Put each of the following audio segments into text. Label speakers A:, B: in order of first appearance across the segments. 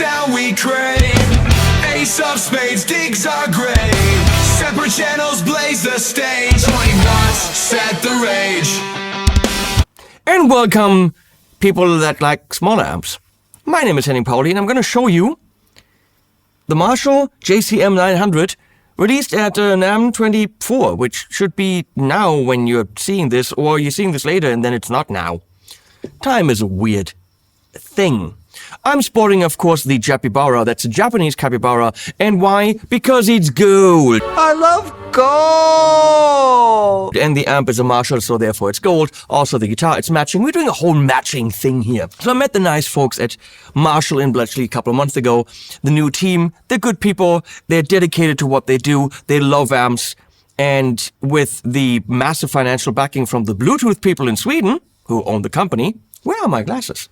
A: sound we crave. Ace of spades digs our grave. Separate channels blaze the stage. 20 watts, set the rage.
B: And welcome, people that like smaller amps. My name is Henning Pauli, and I'm going to show you the Marshall JCM 900, released at NAMM 24, which should be now when you're seeing this, or you're seeing this later and then it's not now. Time is a weird thing. I'm sporting, of course, the Capybara. That's a Japanese capybara. And why? Because it's gold. I love gold! And the amp is a Marshall, so therefore it's gold. Also the guitar, it's matching. We're doing a whole matching thing here. So I met the nice folks at Marshall in Bletchley a couple of months ago. The new team, they're good people. They're dedicated to what they do. They love amps. And with the massive financial backing from the Bluetooth people in Sweden, who own the company, where are my glasses?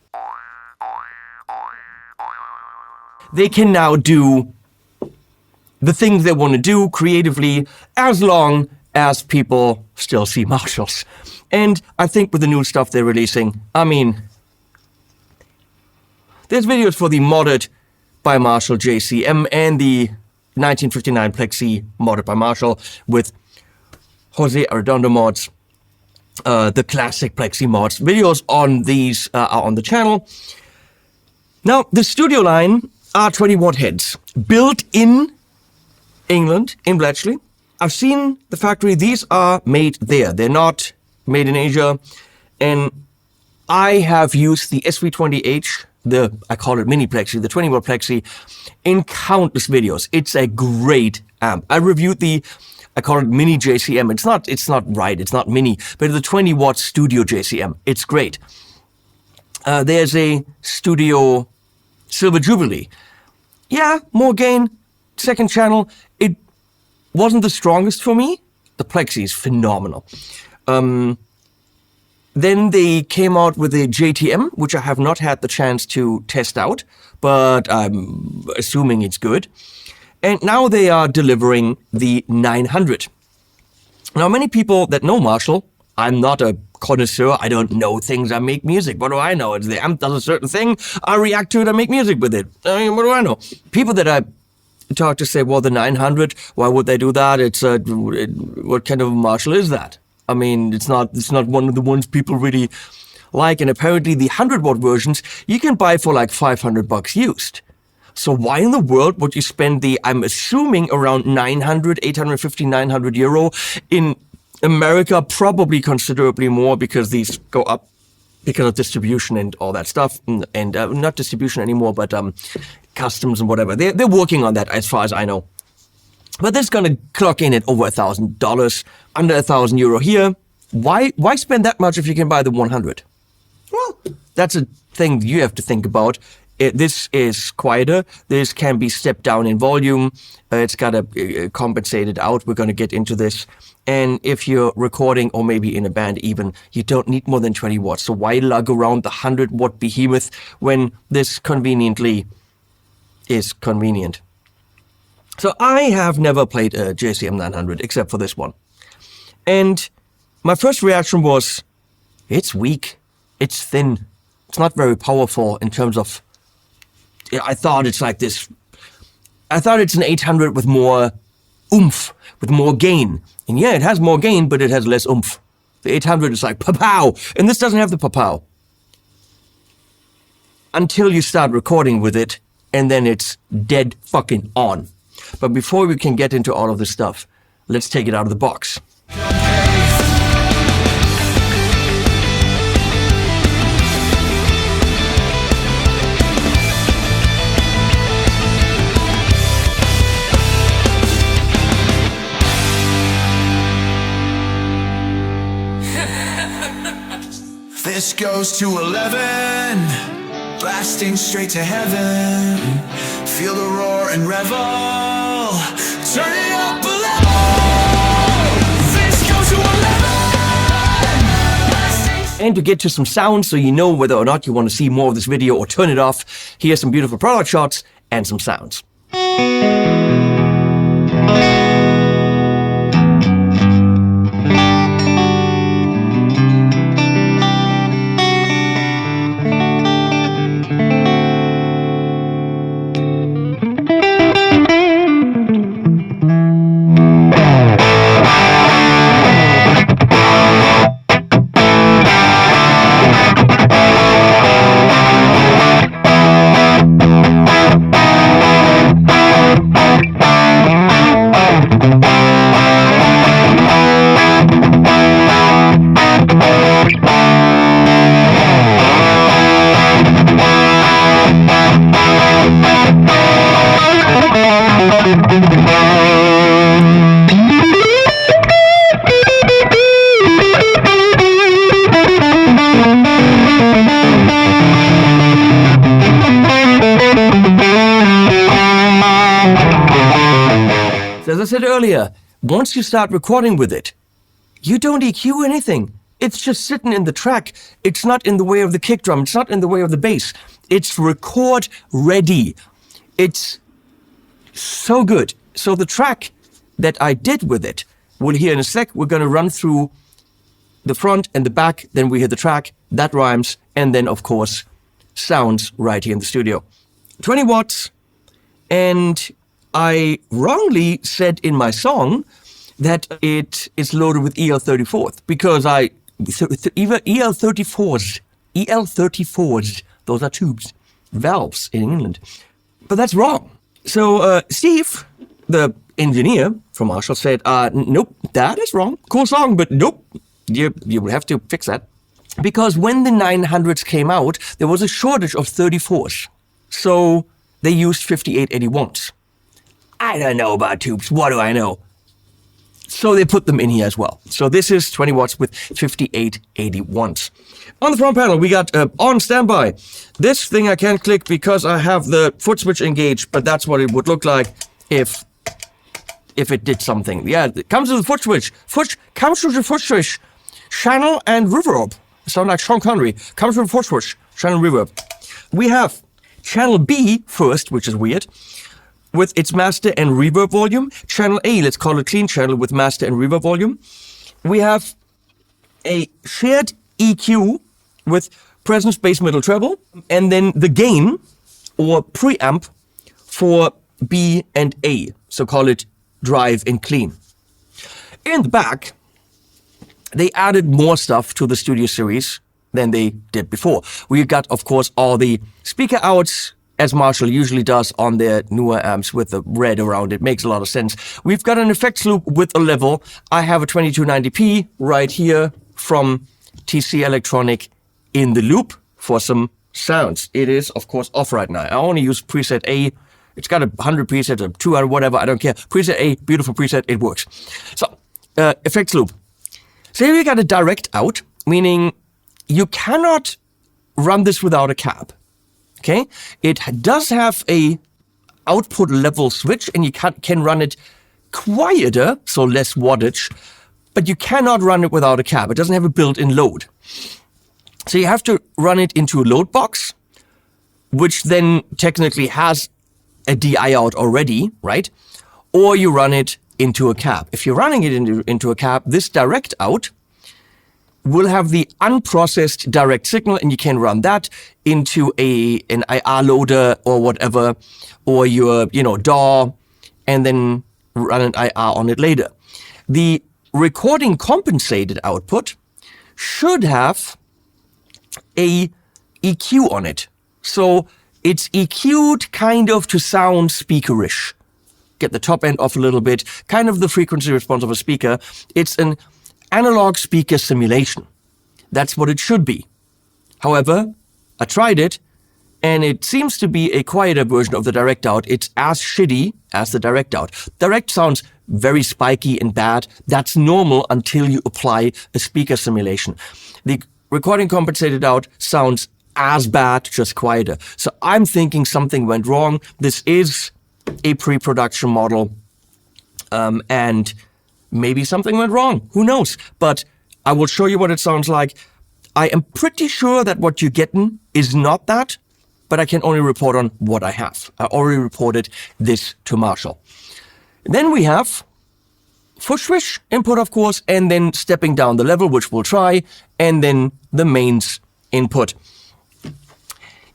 B: They can now do the things they want to do creatively as long as people still see Marshalls. And I think with the new stuff they're releasing, I mean, there's videos for the modded by Marshall JCM and the 1959 Plexi modded by Marshall with Jose Arredondo mods, the classic Plexi mods. Videos on these are on the channel. Now, the studio line are 20-watt heads, built in England, in Bletchley. I've seen the factory. These are made there. They're not made in Asia. And I have used the SV20H, I call it mini Plexi, the 20-watt Plexi, in countless videos. It's a great amp. I reviewed I call it mini JCM. It's not right, it's not mini, but the 20-watt studio JCM. It's great. There's a studio Silver Jubilee. Yeah, more gain, second channel. It wasn't the strongest for me. The Plexi is phenomenal. Then they came out with a JTM, which I have not had the chance to test out, but I'm assuming it's good. And now they are delivering the 900. Now, many people that know Marshall, I'm not a connoisseur, I don't know things, I make music. What do I know? It's the amp does a certain thing, I react to it, I make music with it. I mean, what do I know? People that I talk to say, well, the 900, why would they do that? What kind of a Marshall is that? I mean, it's not one of the ones people really like. And apparently the 100-watt versions, you can buy for like $500 used. So why in the world would you spend I'm assuming around 850, 900 euro in America, probably considerably more because these go up because of distribution and all that stuff, and not distribution anymore, but customs and whatever. They're working on that as far as I know. But this is going to clock in at over $1,000, under €1,000 here. Why spend that much if you can buy the 100? Well, that's a thing you have to think about. This is quieter. This can be stepped down in volume. It's got a compensated out. We're going to get into this. And if you're recording, or maybe in a band even, you don't need more than 20 watts. So why lug around the 100-watt behemoth when this conveniently is convenient? So I have never played a JCM 900 except for this one. And my first reaction was, it's weak. It's thin. It's not very powerful in terms of, I thought it's like this. I thought it's an 800 with more oomph, with more gain. And yeah, it has more gain, but it has less oomph. The 800 is like pa-pow, and this doesn't have the pa-pow. Until you start recording with it, and then it's dead fucking on. But before we can get into all of this stuff, let's take it out of the box.
A: This goes to 11, blasting straight to heaven. Feel the roar and revel. Turn it up a level. This goes to 11.
B: And to get to some sounds so you know whether or not you want to see more of this video or turn it off, here's some beautiful product shots and some sounds. said earlier, once you start recording with it, you don't EQ anything. It's just sitting in the track. It's not in the way of the kick drum. It's not in the way of the bass. It's record ready. It's so good. So the track that I did with it, we'll hear in a sec. We're going to run through the front and the back. Then we hear the track. That rhymes. And then, of course, sounds right here in the studio. 20 watts. And I wrongly said in my song that it is loaded with EL34s because EL34s, those are tubes, valves in England. But that's wrong. So Steve, the engineer from Marshall, said, nope, that is wrong. Cool song, but nope, you will have to fix that. Because when the 900s came out, there was a shortage of 34s. So they used 5881s. I don't know about tubes. What do I know? So they put them in here as well. So this is 20 watts with 5881s. On the front panel, we got on standby. This thing I can't click because I have the foot switch engaged, but that's what it would look like if it did something. Yeah, it comes with a foot switch. Comes with a foot switch. Channel and reverb. Sound like Sean Connery. Comes with a foot switch. Channel and reverb. We have channel B first, which is weird, with its master and reverb volume. Channel A, let's call it clean channel with master and reverb volume. We have a shared EQ with presence, bass, middle, treble, and then the gain or preamp for B and A. So call it drive and clean. In the back, they added more stuff to the Studio Series than they did before. We got, of course, all the speaker outs, as Marshall usually does on their newer amps with the red around it. Makes a lot of sense. We've got an effects loop with a level. I have a 2290p right here from TC Electronic in the loop for some sounds. It is, of course, off right now. I only use preset A. It's got 100 presets or 200, whatever, I don't care. Preset A, beautiful preset, it works. So, effects loop. So here we got a direct out, meaning you cannot run this without a cab. Okay, it does have a output level switch and you can run it quieter, so less wattage, but you cannot run it without a cab. It doesn't have a built-in load. So you have to run it into a load box, which then technically has a DI out already, right? Or you run it into a cab. If you're running it into a cab, this direct out will have the unprocessed direct signal, and you can run that into an IR loader or whatever, or your DAW, and then run an IR on it later. The recording compensated output should have a EQ on it, so it's EQ'd kind of to sound speakerish. Get the top end off a little bit, kind of the frequency response of a speaker. It's an analog speaker simulation. That's what it should be. However, I tried it, and it seems to be a quieter version of the direct out. It's as shitty as the direct out. Direct sounds very spiky and bad. That's normal until you apply a speaker simulation. The recording compensated out sounds as bad, just quieter. So I'm thinking something went wrong. This is a pre-production model, and maybe something went wrong. Who knows? But I will show you what it sounds like. I am pretty sure that what you're getting is not that, but I can only report on what I have. I already reported this to Marshall. Then we have foot switch input, of course, and then stepping down the level, which we'll try, and then the mains input.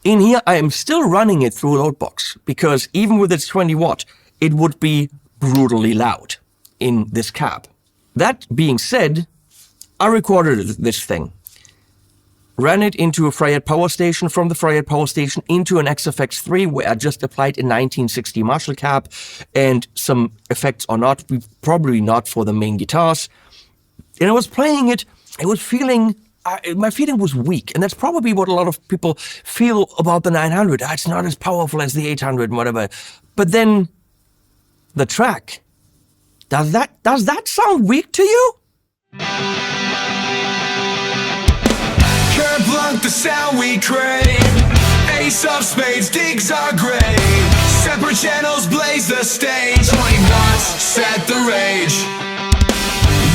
B: In here, I am still running it through a load box because even with its 20 watt, it would be brutally loud in this cab. That being said, I recorded this thing, ran it into a Fryette power station, from the Fryette power station into an XFX3 where I just applied a 1960 Marshall cab and some effects or not, probably not for the main guitars. And I was playing it, I was feeling, my feeling was weak, and that's probably what a lot of people feel about the 900. It's not as powerful as the 800 and whatever. But then the track, does that sound weak to you?
A: Curb blunt, the sound we crave. Ace of spades digs our grave. Separate channels blaze the stage. 20 watts set the rage.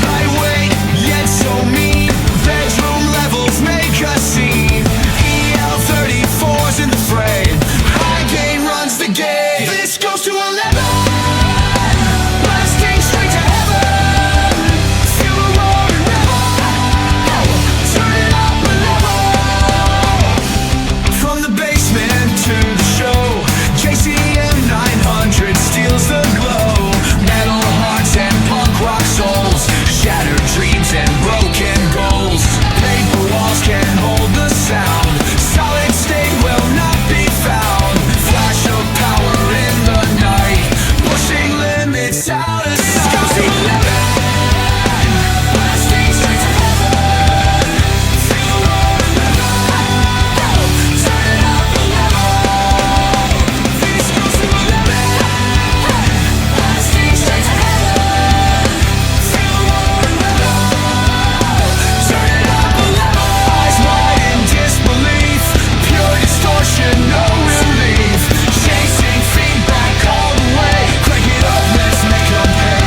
A: Lightweight, yet so mean. Bedroom levels make a scene. EL34's in the fray. High gain runs the game. This goes to 11. Blasting straight to heaven. Feel the roar and revel. Turn it up a level. From the basement to the show, JCM 900 steals the glow. Metal hearts and punk rock souls. Shattered dreams and broken goals. Paper walls can hold the sound. Solid state will not be found. Flash of power in the night. Pushing limits out of sight. Blasting straight to heaven. Feel the roar and revel. Turn it up a level. This goes to 11. Blasting straight to heaven. Feel the roar and revel. Turn it up a level. Eyes wide in disbelief. Pure distortion, no relief. Chasing feedback all the way. Crank it up, let's make 'em pay.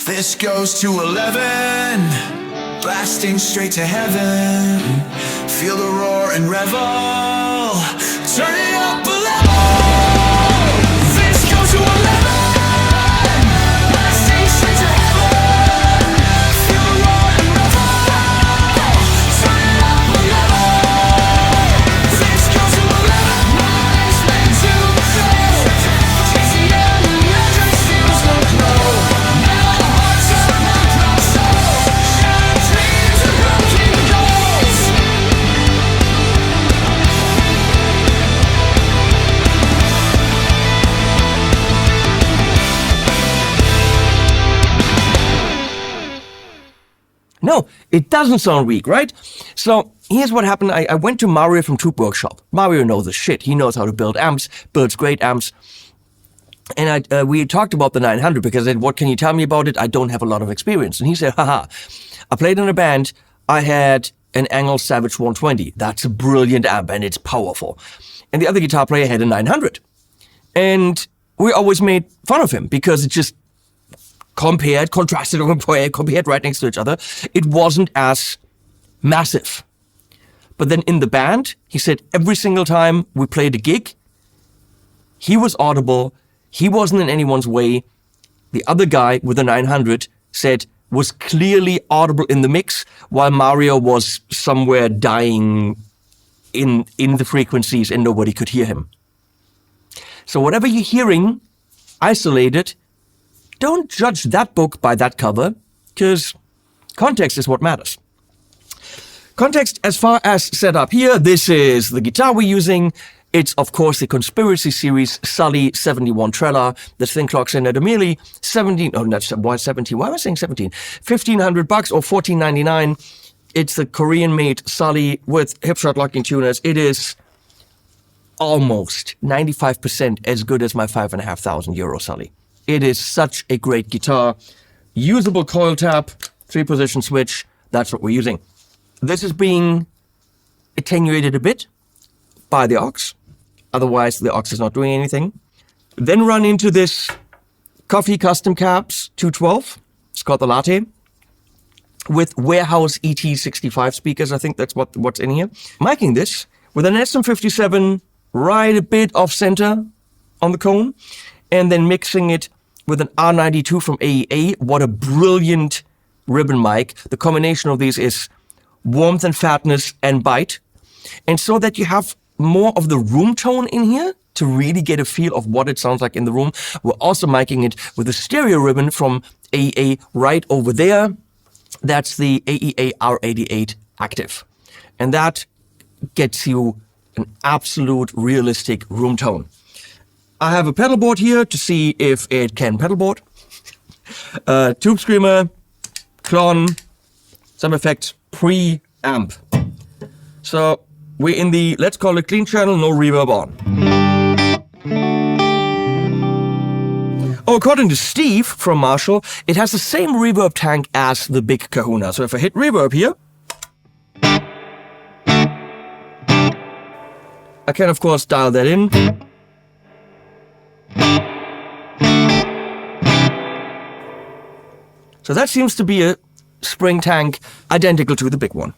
A: This goes to 11, blasting straight to heaven. Feel the roar and revel. Turn it up a level. This goes to 11, blasting straight to heaven. Feel the roar and revel. Turn it up a level. This goes to 11, blasting to the floor. JCM 900 steals the glow.
B: No, it doesn't sound weak, right? So here's what happened. I went to Mario from Tube Workshop. Mario knows the shit. He knows how to build amps, builds great amps. And we talked about the 900 because I said, what can you tell me about it? I don't have a lot of experience. And he said, haha, I played in a band. I had an Engel Savage 120. That's a brilliant amp and it's powerful. And the other guitar player had a 900. And we always made fun of him because it just contrasted compared right next to each other. It wasn't as massive. But then in the band, he said every single time we played a gig, he was audible. He wasn't in anyone's way. The other guy with the 900 said was clearly audible in the mix, while Mario was somewhere dying in the frequencies and nobody could hear him. So whatever you're hearing isolated, don't judge that book by that cover, because context is what matters. Context as far as set up here, this is the guitar we're using. It's, of course, the Conspiracy Series Sully 71 Trella. This thing clocks in at a merely 17, oh, not 17, why am I saying 17? $1,500 or $14.99. It's the Korean-made Sully with hip-shot locking tuners. It is almost 95% as good as my €5,500 Sully. It is such a great guitar. Usable coil tap, 3-position switch. That's what we're using. This is being attenuated a bit by the aux. Otherwise, the aux is not doing anything. Then run into this Coffee Custom Caps 212. It's called the Latte. With Warehouse ET65 speakers. I think that's what's in here. Miking this with an SM57 right a bit off center on the cone. And then mixing it with an R92 from AEA. What a brilliant ribbon mic. The combination of these is warmth and fatness and bite. And so that you have more of the room tone in here to really get a feel of what it sounds like in the room. We're also miking it with a stereo ribbon from AEA right over there. That's the AEA R88 Active. And that gets you an absolute realistic room tone. I have a pedal board here to see if it can pedal board. Tube Screamer, Clon, some effects, pre-amp. So we're in the, let's call it clean channel, no reverb on. Oh, according to Steve from Marshall, it has the same reverb tank as the big Kahuna. So if I hit reverb here, I can of course dial that in. So that seems to be a spring tank identical to the big one.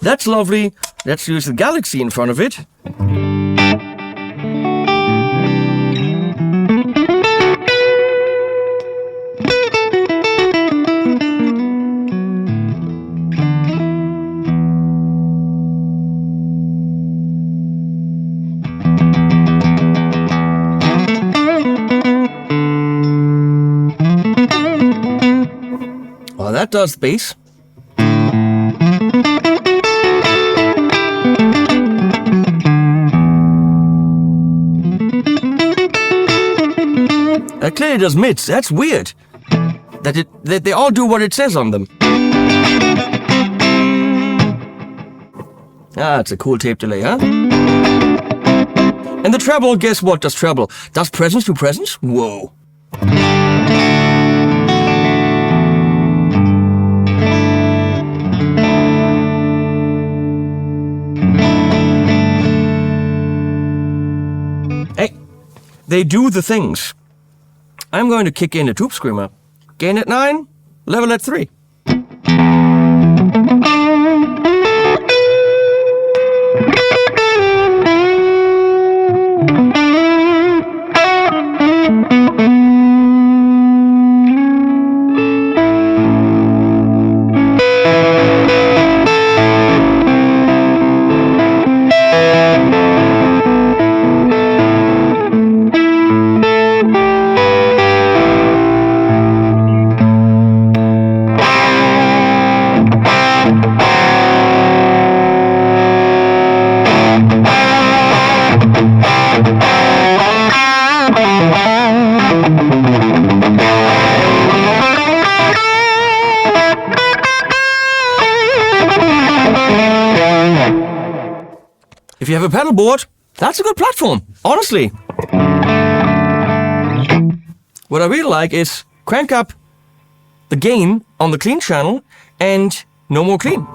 B: That's lovely. Let's use the Galaxy in front of it. Well, that does bass. That clearly does mids. That's weird. That they all do what it says on them. Ah, it's a cool tape delay, huh? And the treble, guess what does treble? Does presence do presence? Whoa. Hey, they do the things. I'm going to kick in a tube screamer. Gain at 9, level at 3. If you have a pedal board, that's a good platform, honestly. What I really like is crank up the gain on the clean channel and no more clean.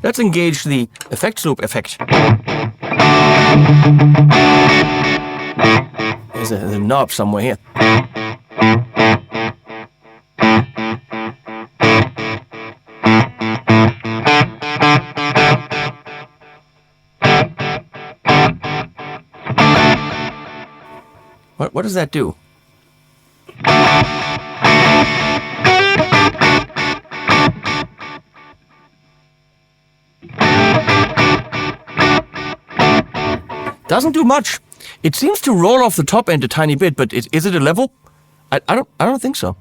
B: Let's engage the effects loop effect. There's a knob somewhere here. What does that do? Doesn't do much. It seems to roll off the top end a tiny bit, but is it a level? I don't think so.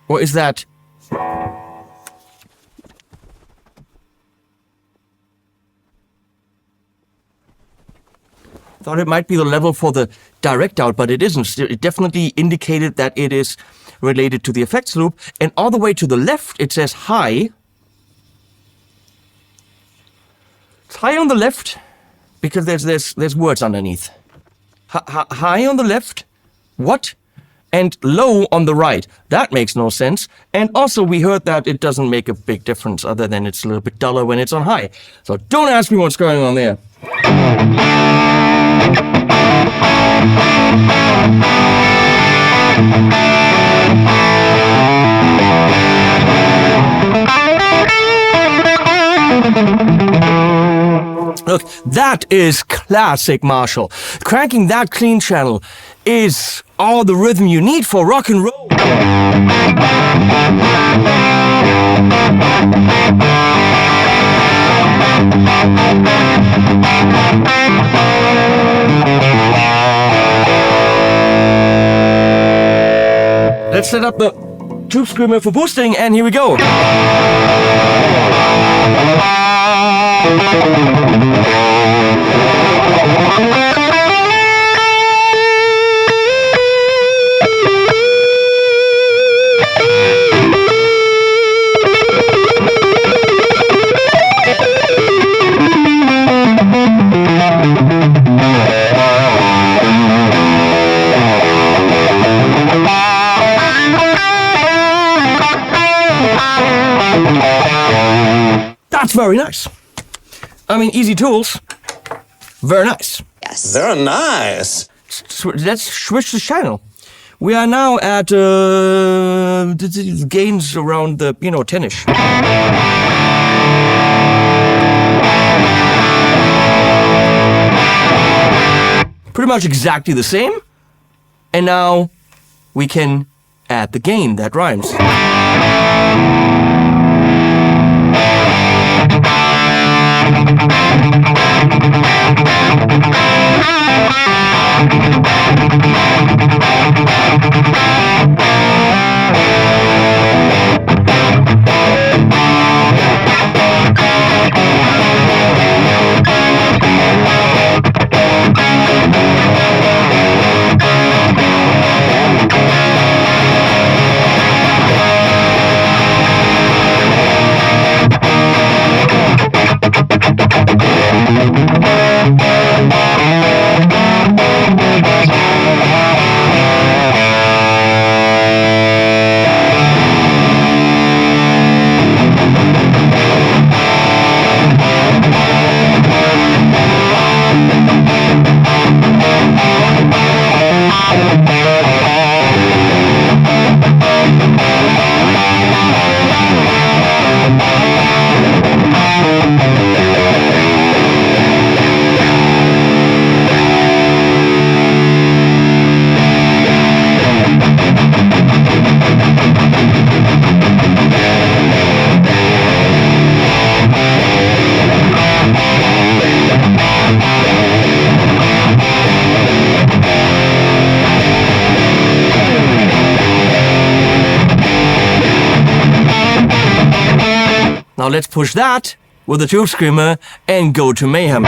B: Or is that? Thought it might be the level for the direct out, but it isn't. It definitely indicated that it is related to the effects loop. And all the way to the left, it says high. It's high on the left because there's words underneath. High on the left. What? and low on the right. That makes no sense. And also we heard that it doesn't make a big difference other than it's a little bit duller when it's on high. So don't ask me what's going on there. Look, that is classic Marshall. Cranking that clean channel is all the rhythm you need for rock and roll. Let's set up the tube screamer for boosting, and here we go. That's very nice. I mean, easy tools. Very nice.
C: Yes.
D: Very nice.
B: Let's switch the channel. We are now at gains around the 10-ish. Pretty much exactly the same. And now we can add the gain that rhymes. Now let's push that with the tube screamer and go to mayhem.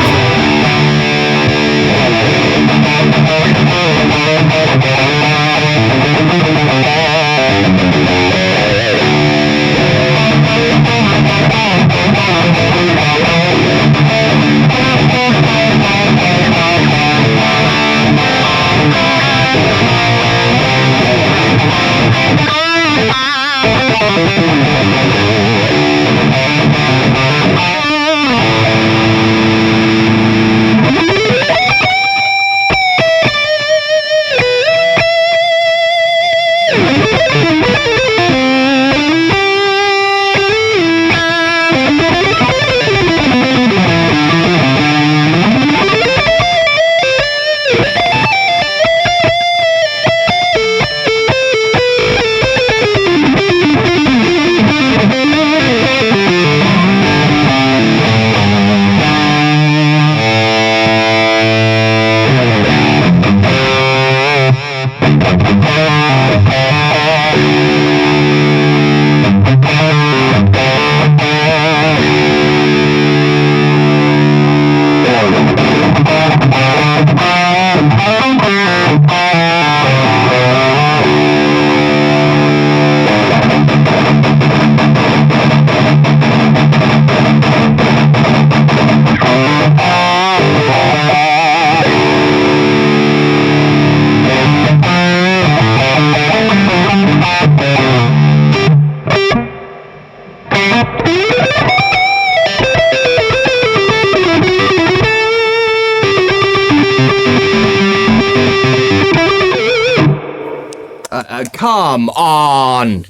B: Come on!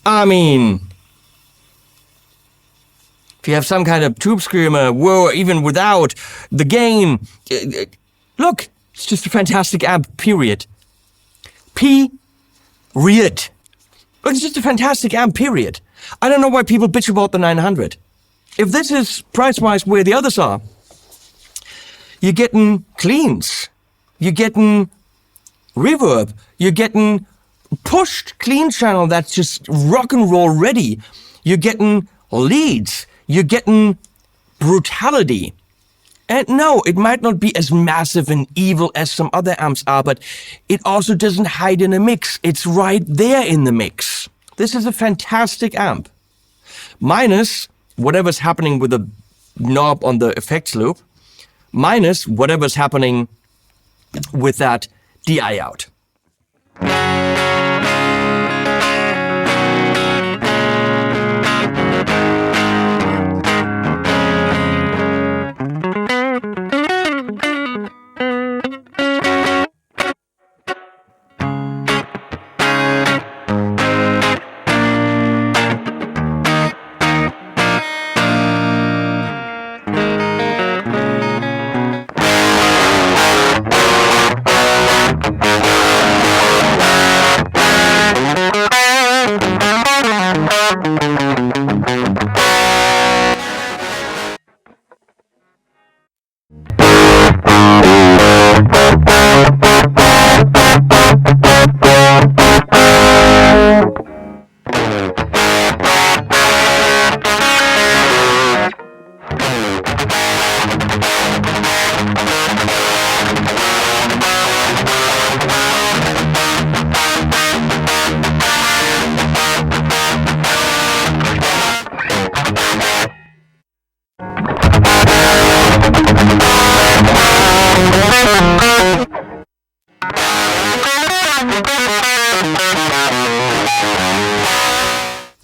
B: I mean, if you have some kind of tube screamer, whoa, even without the gain, look, it's just a fantastic amp, period. Period. It's just a fantastic amp, period. I don't know why people bitch about the 900. If this is price-wise where the others are, you're getting cleans, you're getting reverb, you're getting pushed clean channel that's just rock and roll ready, you're getting leads, you're getting brutality. And no, it might not be as massive and evil as some other amps are, but it also doesn't hide in a mix. It's right there in the mix. This is a fantastic amp. Minus whatever's happening with the knob on the effects loop, minus whatever's happening with that DI out.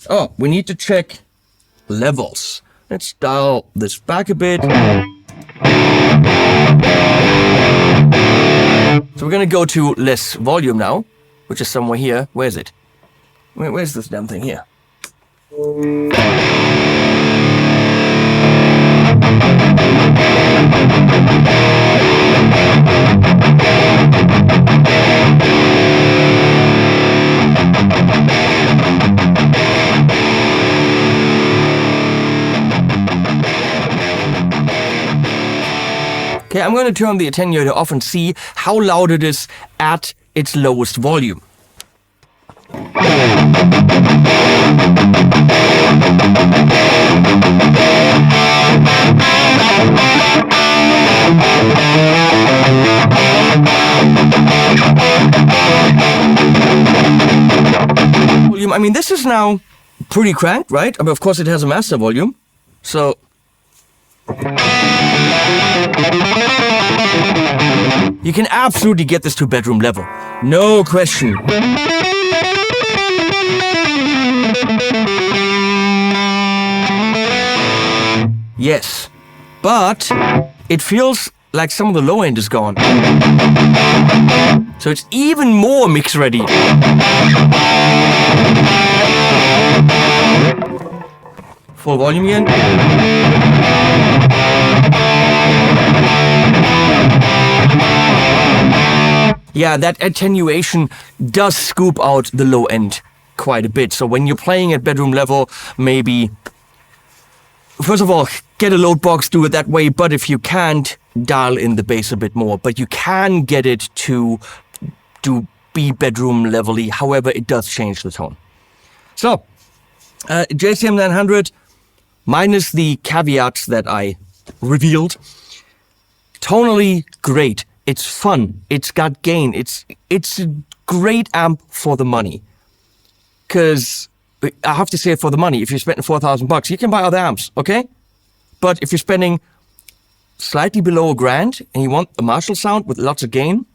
B: Oh, we need to check levels. Let's dial this back a bit. So we're gonna go to less volume now, which is somewhere here. Where is it? Where's this damn thing here? Okay, I'm going to turn the attenuator off and see how loud it is at its lowest volume. Volume, I mean, this is now pretty cranked, right? I mean, of course it has a master volume, so... You can absolutely get this to bedroom level. No question. Yes. But it feels like some of the low end is gone. So it's even more mix ready. Full volume again. Yeah, that attenuation does scoop out the low end quite a bit. So when you're playing at bedroom level, maybe, first of all, get a load box, do it that way. But if you can't, dial in the bass a bit more. But you can get it to be bedroom level-y. However, it does change the tone. So, JCM 900, minus the caveats that I revealed, tonally great. It's fun. It's got gain. It's a great amp for the money. Because I have to say, for the money, if you're spending $4,000, you can buy other amps, okay? But if you're spending slightly below $1,000 and you want a Marshall sound with lots of gain,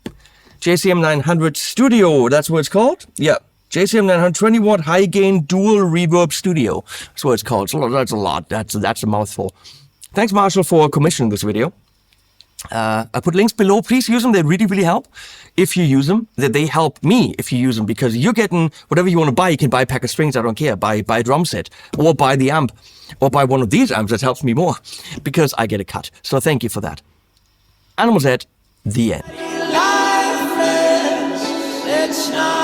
B: JCM 900 Studio, that's what it's called. Yeah, JCM 900 20-watt high gain dual reverb studio. That's what it's called. So that's a lot. That's a mouthful. Thanks, Marshall, for commissioning this video. I put links below. Please use them. They really, really help. If you use them, they help me if you use them, because you're getting whatever you want to buy. You can buy a pack of strings. I don't care. Buy a drum set, or buy the amp, or buy one of these amps. That helps me more because I get a cut. So thank you for that. Animal Z, the end.
A: Lifeless, it's not